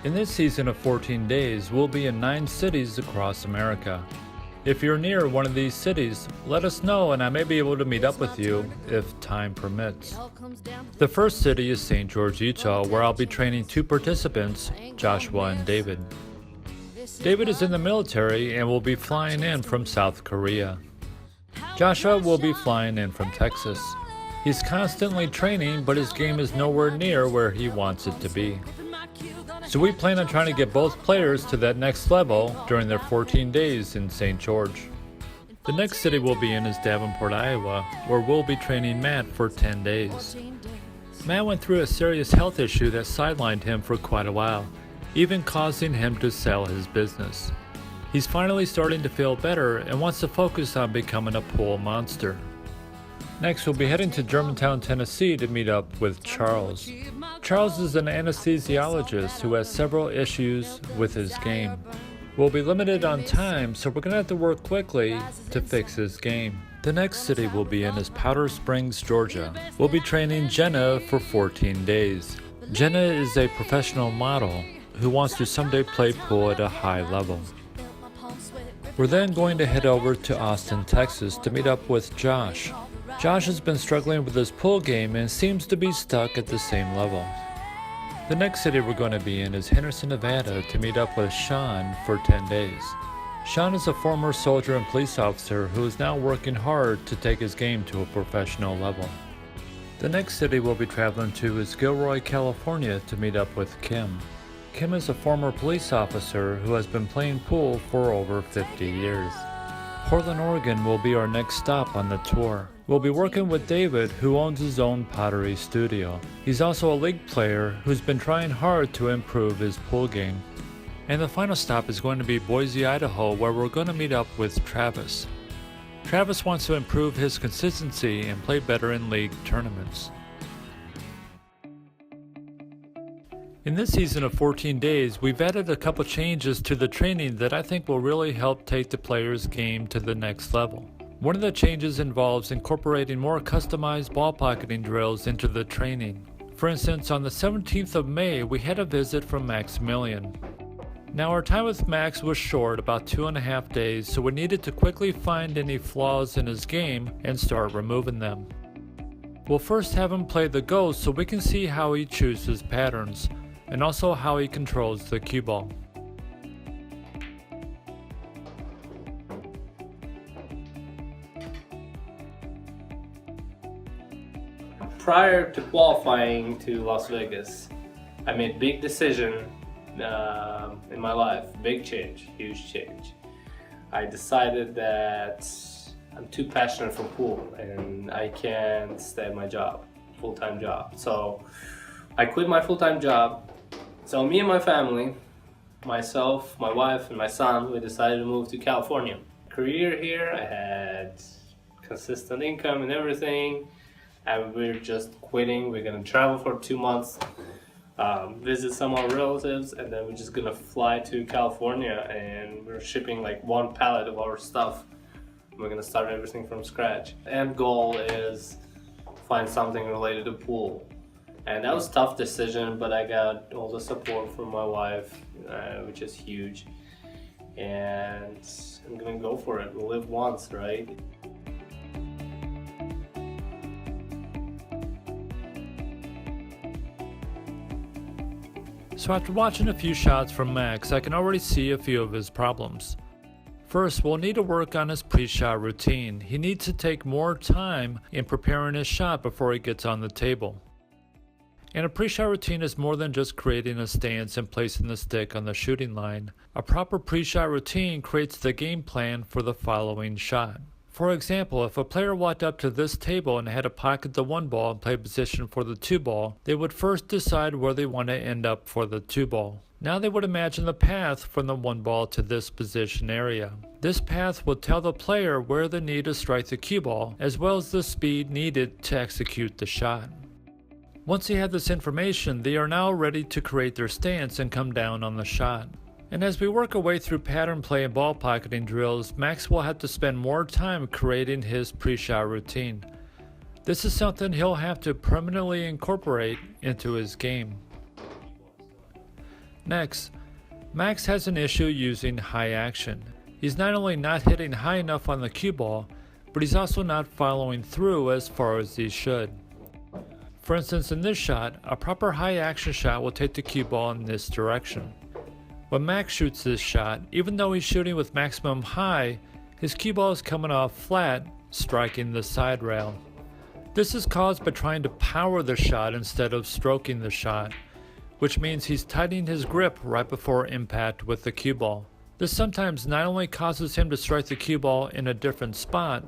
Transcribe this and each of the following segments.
In this season of 14 days, we'll be in 9 cities across America. If you're near one of these cities, let us know and I may be able to meet up with you if time permits. The first city is St. George, Utah, where I'll be training 2 participants, Joshua and David. David is in the military and will be flying in from South Korea. Joshua will be flying in from Texas. He's constantly training, but his game is nowhere near where he wants it to be. So we plan on trying to get both players to that next level during their 14 days in St. George. The next city we'll be in is Davenport, Iowa, where we'll be training Matt for 10 days. Matt went through a serious health issue that sidelined him for quite a while, even causing him to sell his business. He's finally starting to feel better and wants to focus on becoming a pool monster. Next, we'll be heading to Germantown, Tennessee to meet up with Charles. Charles is an anesthesiologist who has several issues with his game. We'll be limited on time, so we're going to have to work quickly to fix his game. The next city we'll be in is Powder Springs, Georgia. We'll be training Jenna for 14 days. Jenna is a professional model who wants to someday play pool at a high level. We're then going to head over to Austin, Texas to meet up with Josh. Josh has been struggling with his pool game and seems to be stuck at the same level. The next city we're going to be in is Henderson, Nevada to meet up with Sean for 10 days. Sean is a former soldier and police officer who is now working hard to take his game to a professional level. The next city we'll be traveling to is Gilroy, California to meet up with Kim. Kim is a former police officer who has been playing pool for over 50 years. Portland, Oregon will be our next stop on the tour. We'll be working with David, who owns his own pottery studio. He's also a league player who's been trying hard to improve his pool game. And the final stop is going to be Boise, Idaho, where we're going to meet up with Travis. Travis wants to improve his consistency and play better in league tournaments. In this season of 14 days, we've added a couple changes to the training that I think will really help take the player's game to the next level. One of the changes involves incorporating more customized ball pocketing drills into the training. For instance, on the 17th of May, we had a visit from Maximillian. Now our time with Max was short, about 2.5 days, so we needed to quickly find any flaws in his game and start removing them. We'll first have him play the ghost so we can see how he chooses patterns, and also how he controls the cue ball. Prior to qualifying to Las Vegas, I made a big decision in my life, big change, huge change. I decided that I'm too passionate for pool and I can't stay at my job, full-time job. So I quit my full-time job. So me and my family, myself, my wife, and my son, we decided to move to California. Career here, I had consistent income and everything, and we're just quitting. We're gonna travel for 2 months, visit some of our relatives, and then we're just gonna fly to California, and we're shipping like 1 pallet of our stuff. We're gonna start everything from scratch. End goal is find something related to pool. And that was a tough decision, but I got all the support from my wife, which is huge. And I'm gonna go for it. We'll live once, right? So after watching a few shots from Max, I can already see a few of his problems. First, we'll need to work on his pre-shot routine. He needs to take more time in preparing his shot before he gets on the table. And a pre-shot routine is more than just creating a stance and placing the stick on the shooting line. A proper pre-shot routine creates the game plan for the following shot. For example, if a player walked up to this table and had to pocket the 1 ball and play position for the 2 ball, they would first decide where they want to end up for the 2 ball. Now they would imagine the path from the 1 ball to this position area. This path will tell the player where they need to strike the cue ball, as well as the speed needed to execute the shot. Once they have this information, they are now ready to create their stance and come down on the shot. And as we work our way through pattern play and ball pocketing drills, Max will have to spend more time creating his pre-shot routine. This is something he'll have to permanently incorporate into his game. Next, Max has an issue using high action. He's not only not hitting high enough on the cue ball, but he's also not following through as far as he should. For instance, in this shot, a proper high action shot will take the cue ball in this direction. When Max shoots this shot, even though he's shooting with maximum high, his cue ball is coming off flat, striking the side rail. This is caused by trying to power the shot instead of stroking the shot, which means he's tightening his grip right before impact with the cue ball. This sometimes not only causes him to strike the cue ball in a different spot,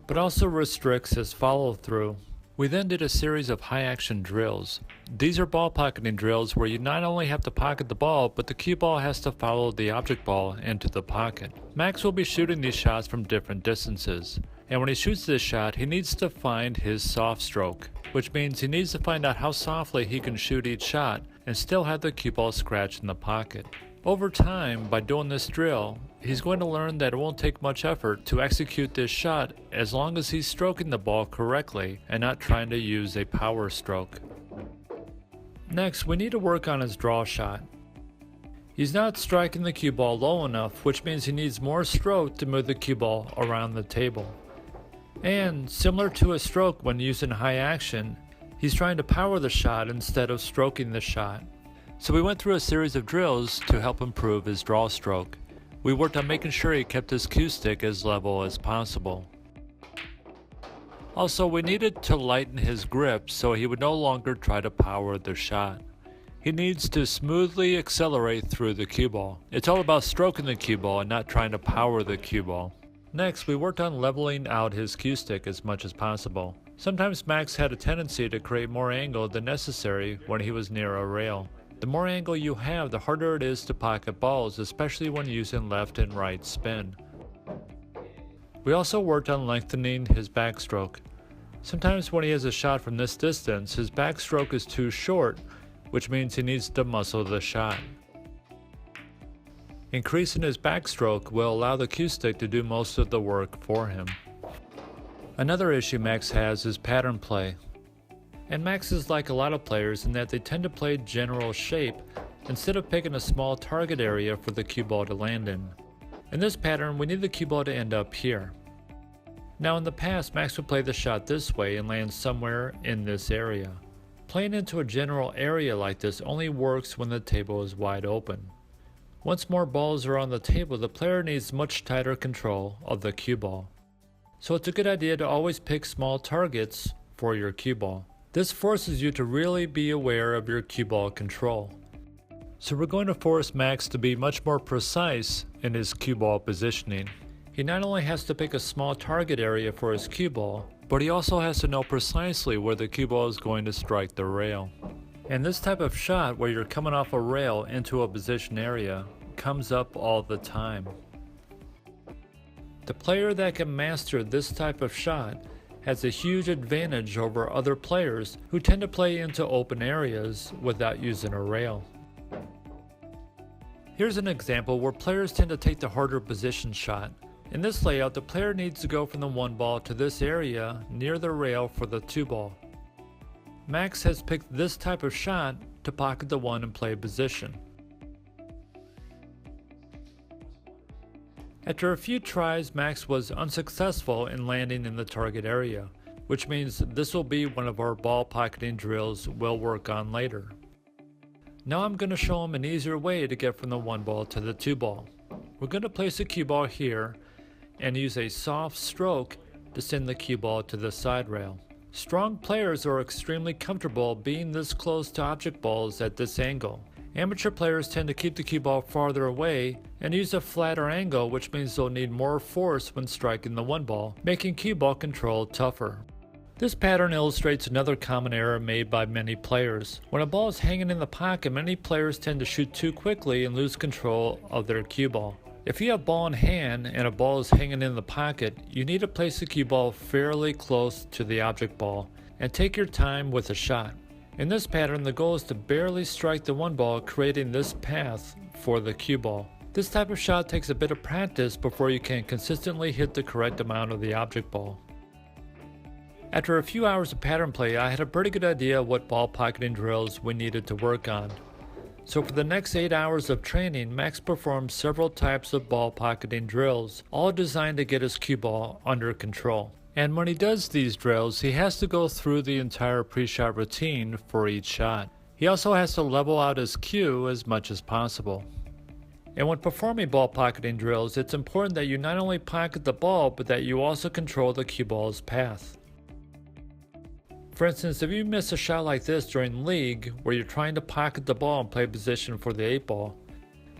but also restricts his follow-through. We then did a series of high-action drills. These are ball pocketing drills where you not only have to pocket the ball, but the cue ball has to follow the object ball into the pocket. Max will be shooting these shots from different distances, and when he shoots this shot, he needs to find his soft stroke, which means he needs to find out how softly he can shoot each shot and still have the cue ball scratch in the pocket. Over time, by doing this drill, he's going to learn that it won't take much effort to execute this shot as long as he's stroking the ball correctly and not trying to use a power stroke. Next, we need to work on his draw shot. He's not striking the cue ball low enough, which means he needs more stroke to move the cue ball around the table. And, similar to a stroke when using high action, he's trying to power the shot instead of stroking the shot. So we went through a series of drills to help improve his draw stroke. We worked on making sure he kept his cue stick as level as possible. Also, we needed to lighten his grip so he would no longer try to power the shot. He needs to smoothly accelerate through the cue ball. It's all about stroking the cue ball and not trying to power the cue ball. Next, we worked on leveling out his cue stick as much as possible. Sometimes Max had a tendency to create more angle than necessary when he was near a rail. The more angle you have, the harder it is to pocket balls, especially when using left and right spin. We also worked on lengthening his backstroke. Sometimes when he has a shot from this distance, his backstroke is too short, which means he needs to muscle the shot. Increasing his backstroke will allow the cue stick to do most of the work for him. Another issue Max has is pattern play. And Max is like a lot of players in that they tend to play general shape instead of picking a small target area for the cue ball to land in. In this pattern, we need the cue ball to end up here. Now in the past, Max would play the shot this way and land somewhere in this area. Playing into a general area like this only works when the table is wide open. Once more balls are on the table, the player needs much tighter control of the cue ball. So it's a good idea to always pick small targets for your cue ball. This forces you to really be aware of your cue ball control. So we're going to force Max to be much more precise in his cue ball positioning. He not only has to pick a small target area for his cue ball, but he also has to know precisely where the cue ball is going to strike the rail. And this type of shot where you're coming off a rail into a position area comes up all the time. The player that can master this type of shot has a huge advantage over other players who tend to play into open areas without using a rail. Here's an example where players tend to take the harder position shot. In this layout, the player needs to go from the 1 ball to this area near the rail for the 2 ball. Max has picked this type of shot to pocket the 1 and play position. After a few tries, Max was unsuccessful in landing in the target area, which means this will be one of our ball pocketing drills we'll work on later. Now I'm going to show him an easier way to get from the 1 ball to the 2 ball. We're going to place the cue ball here and use a soft stroke to send the cue ball to the side rail. Strong players are extremely comfortable being this close to object balls at this angle. Amateur players tend to keep the cue ball farther away and use a flatter angle, which means they'll need more force when striking the 1 ball, making cue ball control tougher. This pattern illustrates another common error made by many players. When a ball is hanging in the pocket, many players tend to shoot too quickly and lose control of their cue ball. If you have ball in hand and a ball is hanging in the pocket, you need to place the cue ball fairly close to the object ball and take your time with the shot. In this pattern, the goal is to barely strike the 1 ball, creating this path for the cue ball. This type of shot takes a bit of practice before you can consistently hit the correct amount of the object ball. After a few hours of pattern play, I had a pretty good idea what ball pocketing drills we needed to work on. So for the next 8 hours of training, Max performed several types of ball pocketing drills, all designed to get his cue ball under control. And when he does these drills, he has to go through the entire pre-shot routine for each shot. He also has to level out his cue as much as possible. And when performing ball pocketing drills, it's important that you not only pocket the ball, but that you also control the cue ball's path. For instance, if you miss a shot like this during league, where you're trying to pocket the ball and play position for the 8 ball,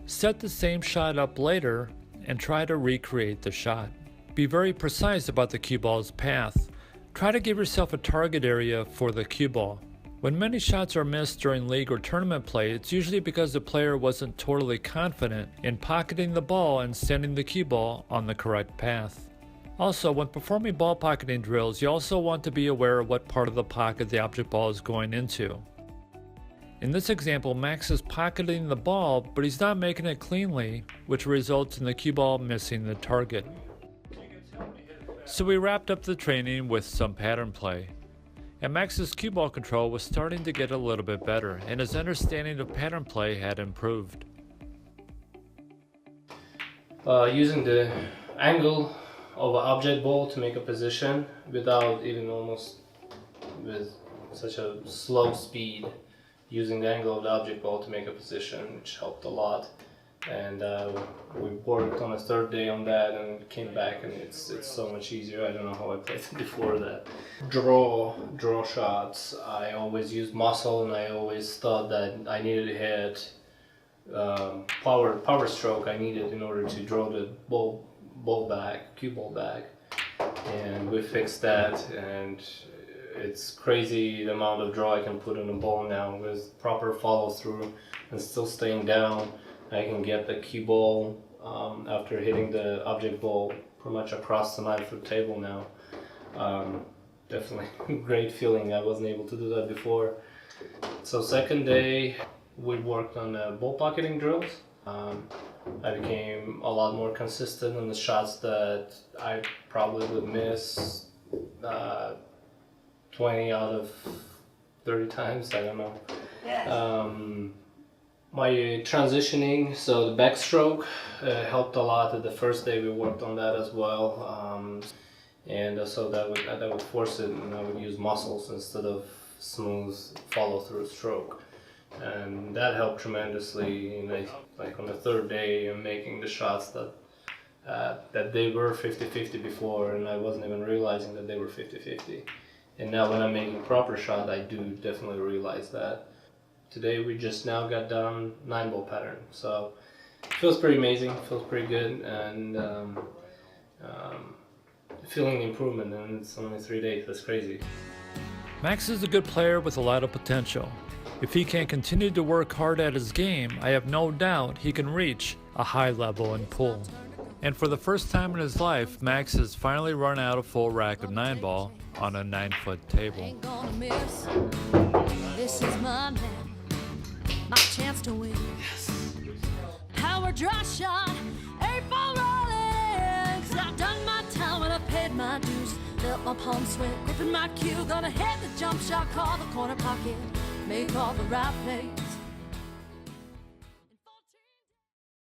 set the same shot up later and try to recreate the shot. Be very precise about the cue ball's path. Try to give yourself a target area for the cue ball. When many shots are missed during league or tournament play, it's usually because the player wasn't totally confident in pocketing the ball and sending the cue ball on the correct path. Also, when performing ball pocketing drills, you also want to be aware of what part of the pocket the object ball is going into. In this example, Max is pocketing the ball, but he's not making it cleanly, which results in the cue ball missing the target. So we wrapped up the training with some pattern play. And Max's cue ball control was starting to get a little bit better, and his understanding of pattern play had improved. Using the angle of an object ball to make a position without even almost with such a slow speed, using the angle of the object ball to make a position, which helped a lot. And we worked on a third day on that and came back, and it's so much easier. I don't know how I played it before that. Draw shots, I always used muscle, and I always thought that I needed to hit power stroke I needed in order to draw the cue ball back, and we fixed that, and it's crazy the amount of draw I can put on a ball now with proper follow through and still staying down. I can get the cue ball after hitting the object ball pretty much across the 9-foot table now. Definitely great feeling. I wasn't able to do that before. So second day we worked on ball pocketing drills. I became a lot more consistent on the shots that I probably would miss 20 out of 30 times, I don't know. Yes. My transitioning, so the backstroke helped a lot. The first day we worked on that as well, and so that would force it, and I would use muscles instead of smooth follow-through stroke, and that helped tremendously. Like on the third day, I'm making the shots that they were 50-50 before, and I wasn't even realizing that they were 50-50. And now when I'm making proper shot, I do definitely realize that. Today we just now got done 9-ball pattern, so it feels pretty amazing, feels pretty good, and feeling the improvement, and it's only 3 days. That's crazy. Max is a good player with a lot of potential. If he can continue to work hard at his game, I have no doubt he can reach a high level in pool. And for the first time in his life, Max has finally run out a full rack of 9-ball on a 9-foot table. Ain't gonna miss. This is my man. My chance to win. Power draw shot, 8-ball rolling. 'Cause I've done my time and I paid my dues. Felt my palms sweat, gripping my cue. Gonna hit the jump shot, call the corner pocket, make all the right plays.